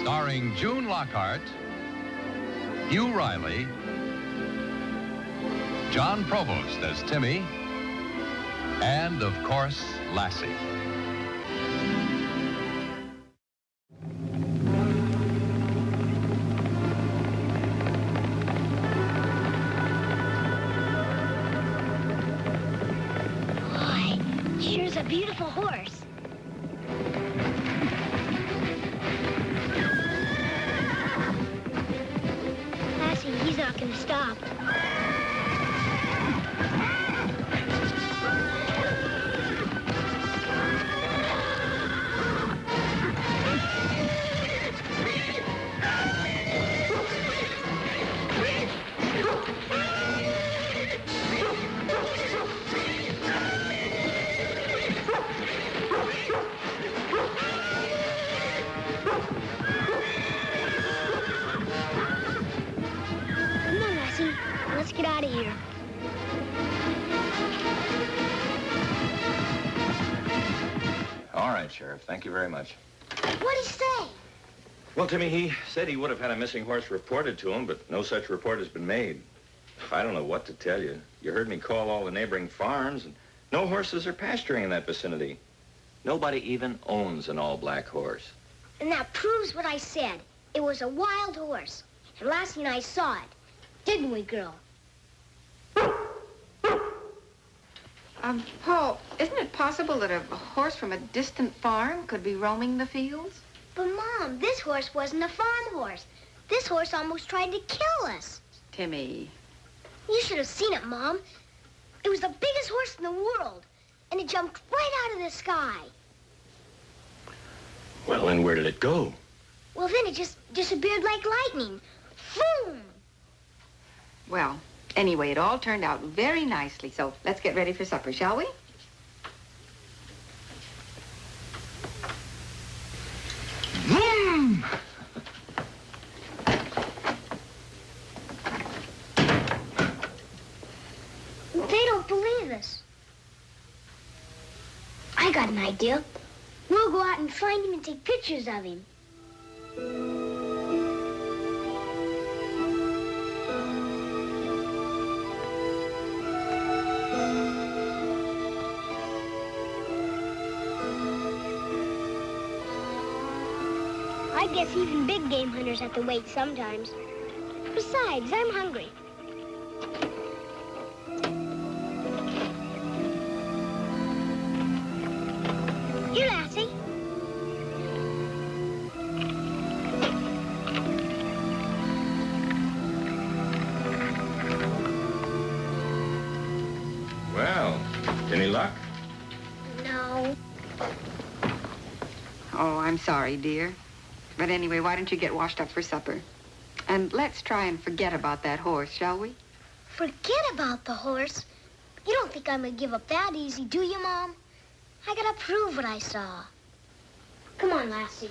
Starring June Lockhart, Hugh Riley, John Provost as Timmy, and, of course, Lassie. Boy, sure's a beautiful horse. He's not going to stop. Let's get out of here. All right, Sheriff. Thank you very much. What'd he say? Well, Timmy, he said he would have had a missing horse reported to him, but no such report has been made. I don't know what to tell you. You heard me call all the neighboring farms, and no horses are pasturing in that vicinity. Nobody even owns an all-black horse. And that proves what I said. It was a wild horse. And Lassie and I saw it. Didn't we, girl? Paul, isn't it possible that a horse from a distant farm could be roaming the fields? But, Mom, this horse wasn't a farm horse. This horse almost tried to kill us. Timmy. You should have seen it, Mom. It was the biggest horse in the world, and it jumped right out of the sky. Well, then where did it go? Well, then it just disappeared like lightning. Boom! Well, anyway, it all turned out very nicely, so let's get ready for supper, shall we? Vroom! They don't believe us. I got an idea. We'll go out and find him and take pictures of him. I guess even big game hunters have to wait sometimes. Besides, I'm hungry. Here, Lassie. Well, any luck? No. Oh, I'm sorry, dear. But anyway, why don't you get washed up for supper? And let's try and forget about that horse, shall we? Forget about the horse? You don't think I'm gonna give up that easy, do you, Mom? I gotta prove what I saw. Come on, Lassie.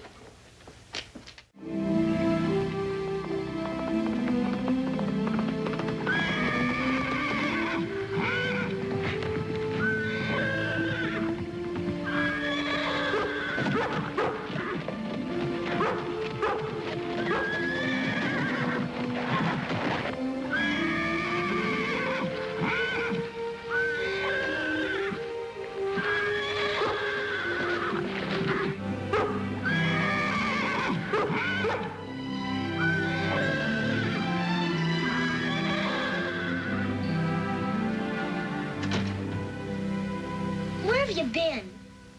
Where have you been?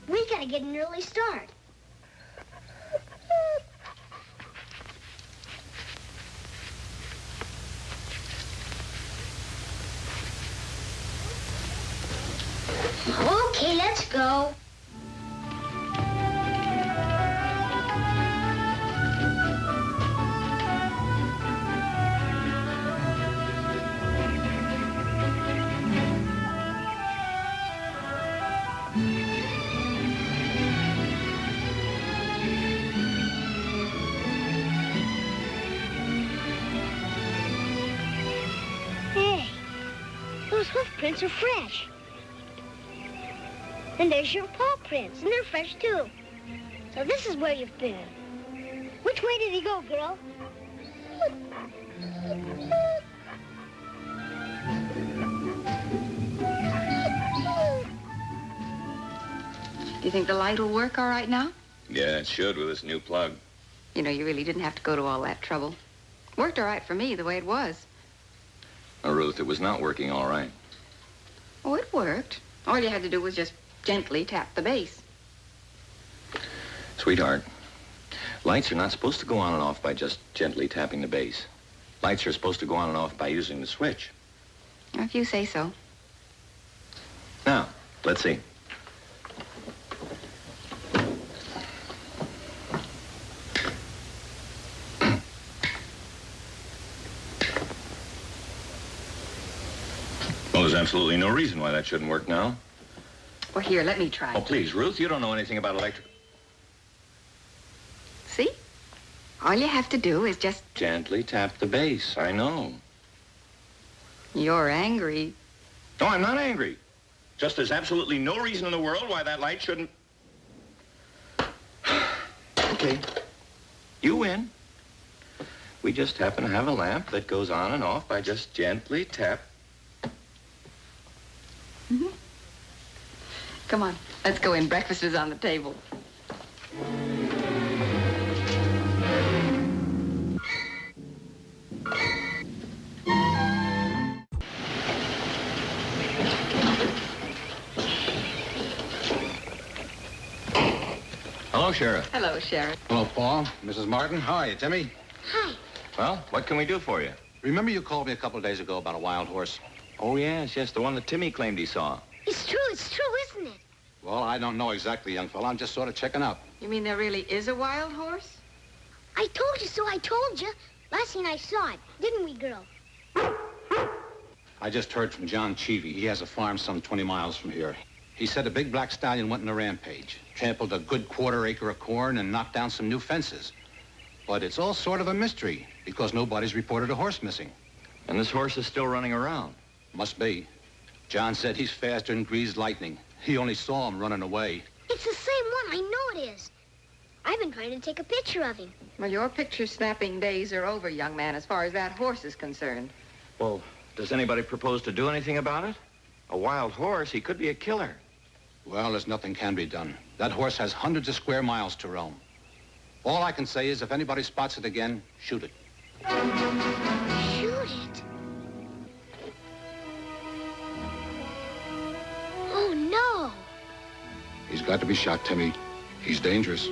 We gotta get an early start. Okay, let's go. Hey, those hoof prints are fresh. And there's your paw prints, and they're fresh too. So this is where you've been. Which way did he go, girl? Do you think the light will work all right now? Yeah, it should with this new plug. You know, you really didn't have to go to all that trouble. Worked all right for me the way it was. Now, Ruth, it was not working all right. Oh, it worked. All you had to do was just gently tap the base. Sweetheart, lights are not supposed to go on and off by just gently tapping the base. Lights are supposed to go on and off by using the switch. If you say so. Now, let's see. Well, there's absolutely no reason why that shouldn't work now. Well, here, let me try. Oh, please, Ruth, you don't know anything about electric. See? All you have to do is just... Gently tap the base, I know. You're angry. No, I'm not angry. Just there's absolutely no reason in the world why that light shouldn't... Okay. You win. We just happen to have a lamp that goes on and off by just gently tap. Mm-hmm. Come on, let's go in. Breakfast is on the table. Hello, Sheriff. Hello, Sheriff. Hello, Paul. Mrs. Martin. How are you, Timmy? Hi. Well, what can we do for you? Remember you called me a couple of days ago about a wild horse? Oh, yes, the one that Timmy claimed he saw. It's true, isn't it? Well, I don't know exactly, young fella. I'm just sort of checking up. You mean there really is a wild horse? I told you so, I told you. Lassie and I saw it, didn't we, girl? I just heard from John Cheevy. He has a farm some 20 miles from here. He said a big black stallion went on a rampage, trampled a good quarter-acre of corn and knocked down some new fences. But it's all sort of a mystery because nobody's reported a horse missing. And this horse is still running around. Must be. John said he's faster than greased lightning. He only saw him running away. It's the same one, I know it is. I've been trying to take a picture of him. Well, your picture-snapping days are over, young man, as far as that horse is concerned. Well, does anybody propose to do anything about it? A wild horse, he could be a killer. Well, there's nothing can be done. That horse has hundreds of square miles to roam. All I can say is if anybody spots it again, shoot it. Shoot it? Oh, no. He's got to be shot, Timmy. He's dangerous.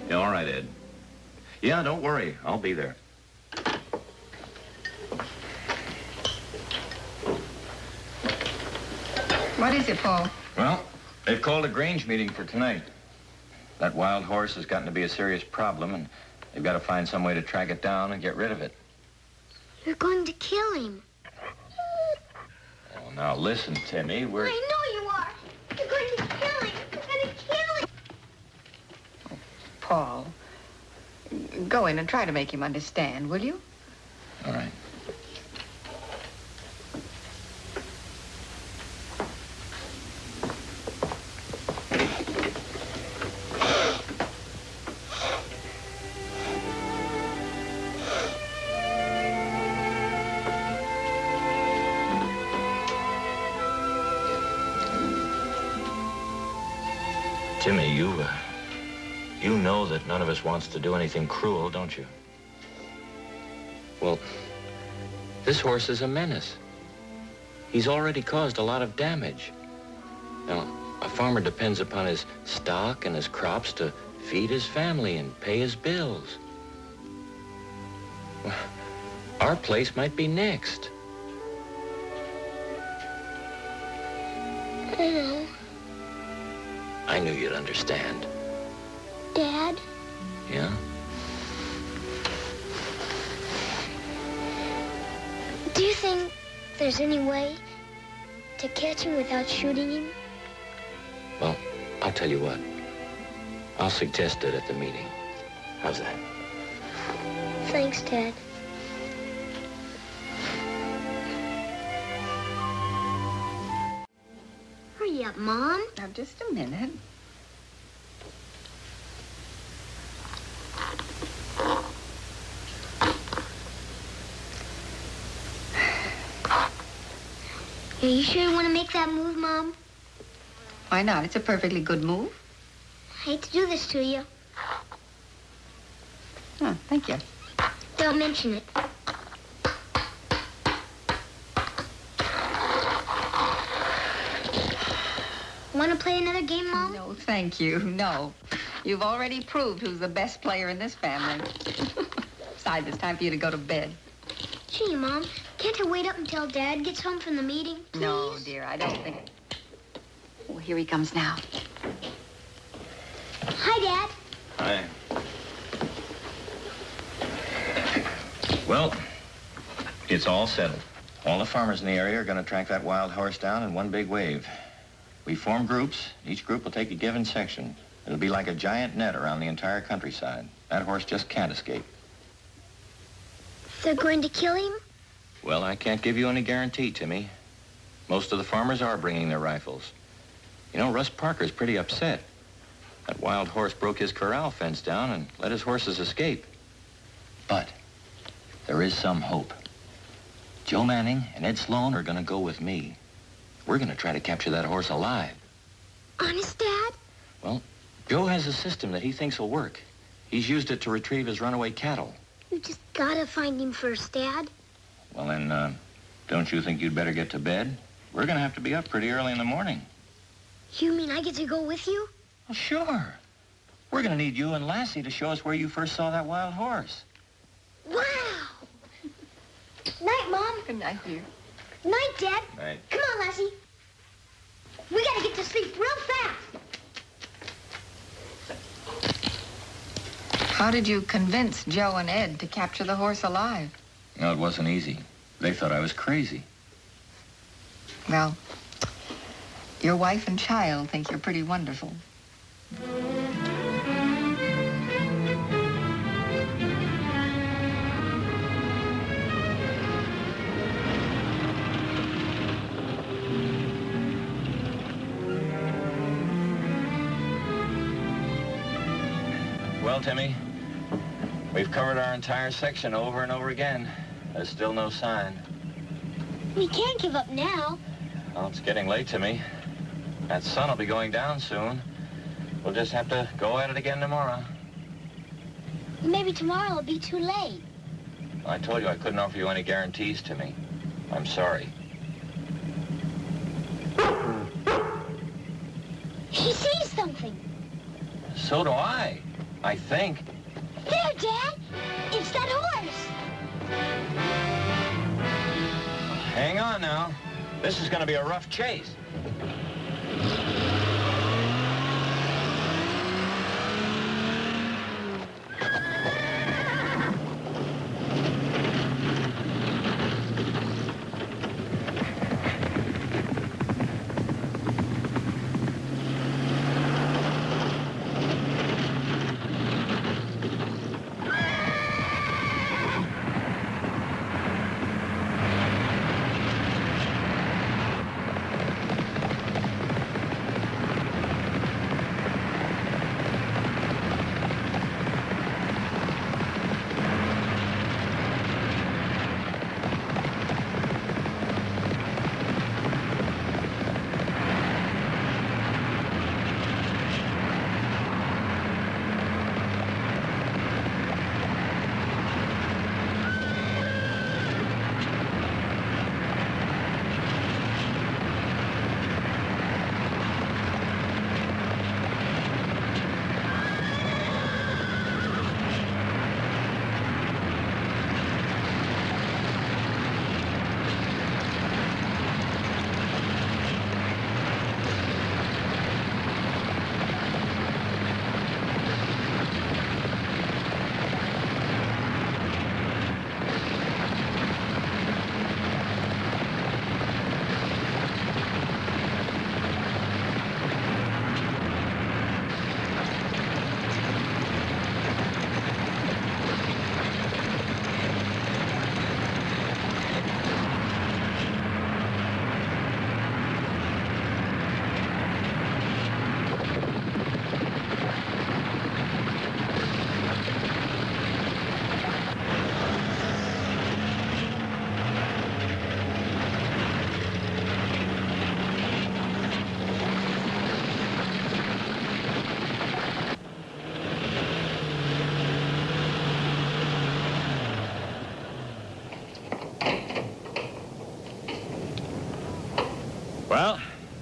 Yeah, all right, Ed. Yeah, don't worry. I'll be there. What is it, Paul? Well, they've called a Grange meeting for tonight. That wild horse has gotten to be a serious problem, and they've got to find some way to track it down and get rid of it. You're going to kill him. Oh, now listen, Timmy, I know you are. You're going to kill him. You're going to kill him. Paul, go in and try to make him understand, will you? All right. Timmy, you know that none of us wants to do anything cruel, don't you? Well, this horse is a menace. He's already caused a lot of damage. Now, a farmer depends upon his stock and his crops to feed his family and pay his bills. Well, our place might be next. I know. I knew you'd understand. Dad? Yeah? Do you think there's any way to catch him without shooting him? Well, I'll tell you what. I'll suggest it at the meeting. How's that? Thanks, Dad. Hurry up, Mom. Now, just a minute. Are you sure you want to make that move, Mom? Why not? It's a perfectly good move. I hate to do this to you. Oh, thank you. Don't mention it. Want to play another game, Mom? No, thank you. No. You've already proved who's the best player in this family. Besides, it's time for you to go to bed. Gee, Mom, can't I wait up until Dad gets home from the meeting, please? No, dear, I don't think... Oh, here he comes now. Hi, Dad. Hi. Well, it's all settled. All the farmers in the area are going to track that wild horse down in one big wave. We form groups. Each group will take a given section. It'll be like a giant net around the entire countryside. That horse just can't escape. They're going to kill him? Well, I can't give you any guarantee, Timmy. Most of the farmers are bringing their rifles. You know, Russ Parker's pretty upset. That wild horse broke his corral fence down and let his horses escape. But there is some hope. Joe Manning and Ed Sloan are going to go with me. We're going to try to capture that horse alive. Honest, Dad? Well, Joe has a system that he thinks will work. He's used it to retrieve his runaway cattle. You just gotta find him first, Dad. Well, then, don't you think you'd better get to bed? We're going to have to be up pretty early in the morning. You mean I get to go with you? Well, sure. We're going to need you and Lassie to show us where you first saw that wild horse. Wow! Night, Mom. Good night, dear. Night, Dad. Night. Come on, Lassie. We gotta get to sleep real fast. How did you convince Joe and Ed to capture the horse alive? No, it wasn't easy. They thought I was crazy. Well, your wife and child think you're pretty wonderful. Well, Timmy, we've covered our entire section over and over again. There's still no sign. We can't give up now. Well, it's getting late, Timmy. That sun will be going down soon. We'll just have to go at it again tomorrow. Maybe tomorrow will be too late. I told you I couldn't offer you any guarantees, Timmy. I'm sorry. He sees something. So do I think. There, Dad. It's that horse. Hang on now. This is going to be a rough chase.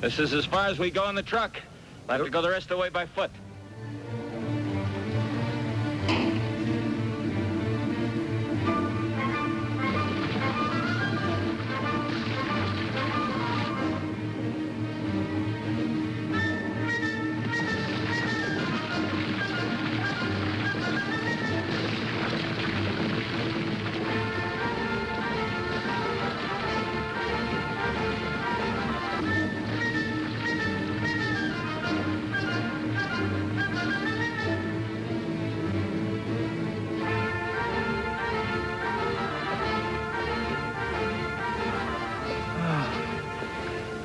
This is as far as we go in the truck. I'll have to go the rest of the way by foot.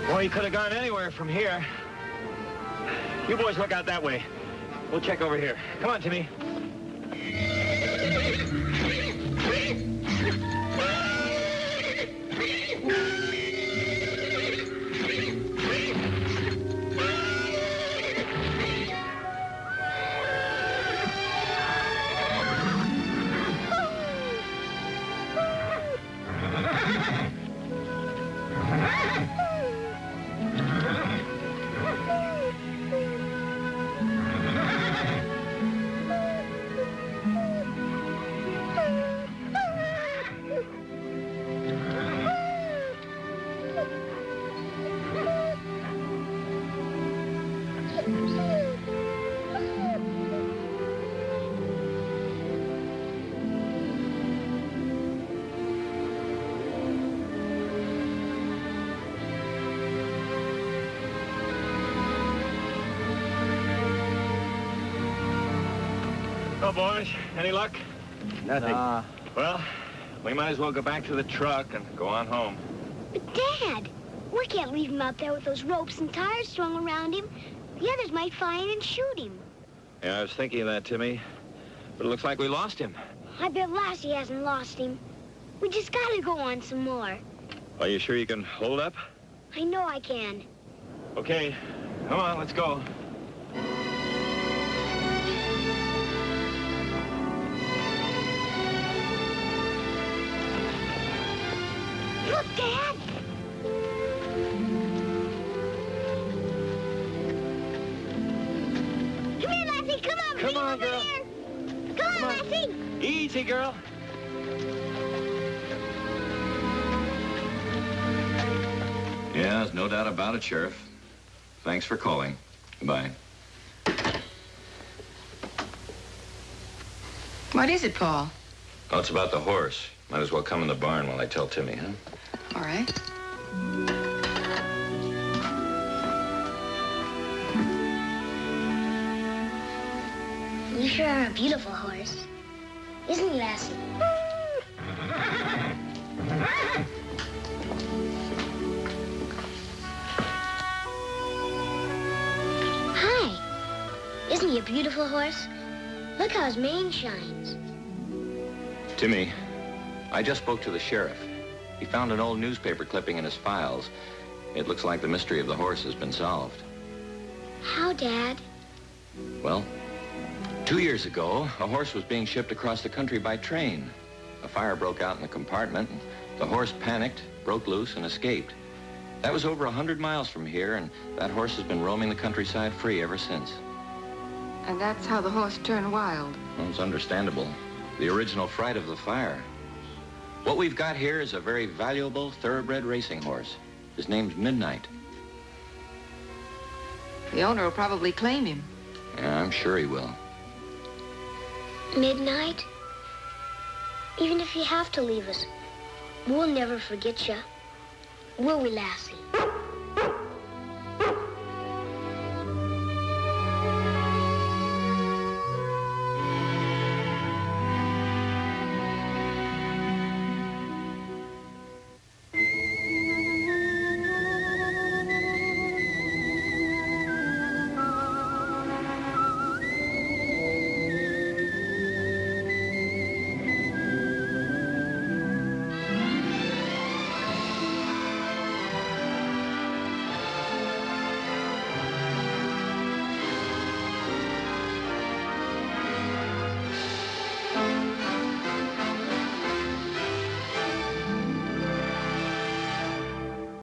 Well, you could have gone anywhere from here. You boys look out that way. We'll check over here. Come on, Timmy. Well, boys, any luck? Nothing. Well, we might as well go back to the truck and go on home. But, Dad, we can't leave him out there with those ropes and tires strung around him. The others might find and shoot him. Yeah, I was thinking of that, Timmy. But it looks like we lost him. I bet Lassie hasn't lost him. We just gotta go on some more. Are you sure you can hold up? I know I can. Okay, come on, let's go. Look, Dad! Come here, Lassie, come on, Come on, over girl. here. Come on, Lassie. Easy, girl. Yeah, there's no doubt about it, Sheriff. Thanks for calling. Goodbye. What is it, Paul? Oh, it's about the horse. Might as well come in the barn while I tell Timmy, huh? All right. You sure are a beautiful horse. Isn't he, Lassie? Hi. Isn't he a beautiful horse? Look how his mane shines. Timmy, I just spoke to the sheriff. He found an old newspaper clipping in his files. It looks like the mystery of the horse has been solved. How, Dad? Well, 2 years ago, a horse was being shipped across the country by train. A fire broke out in the compartment. The horse panicked, broke loose, and escaped. That was over 100 miles from here, and that horse has been roaming the countryside free ever since. And that's how the horse turned wild. Well, it's understandable. The original fright of the fire. What we've got here is a very valuable thoroughbred racing horse. His name's Midnight. The owner will probably claim him. Yeah, I'm sure he will. Midnight? Even if you have to leave us, we'll never forget you. Will we, Lassie?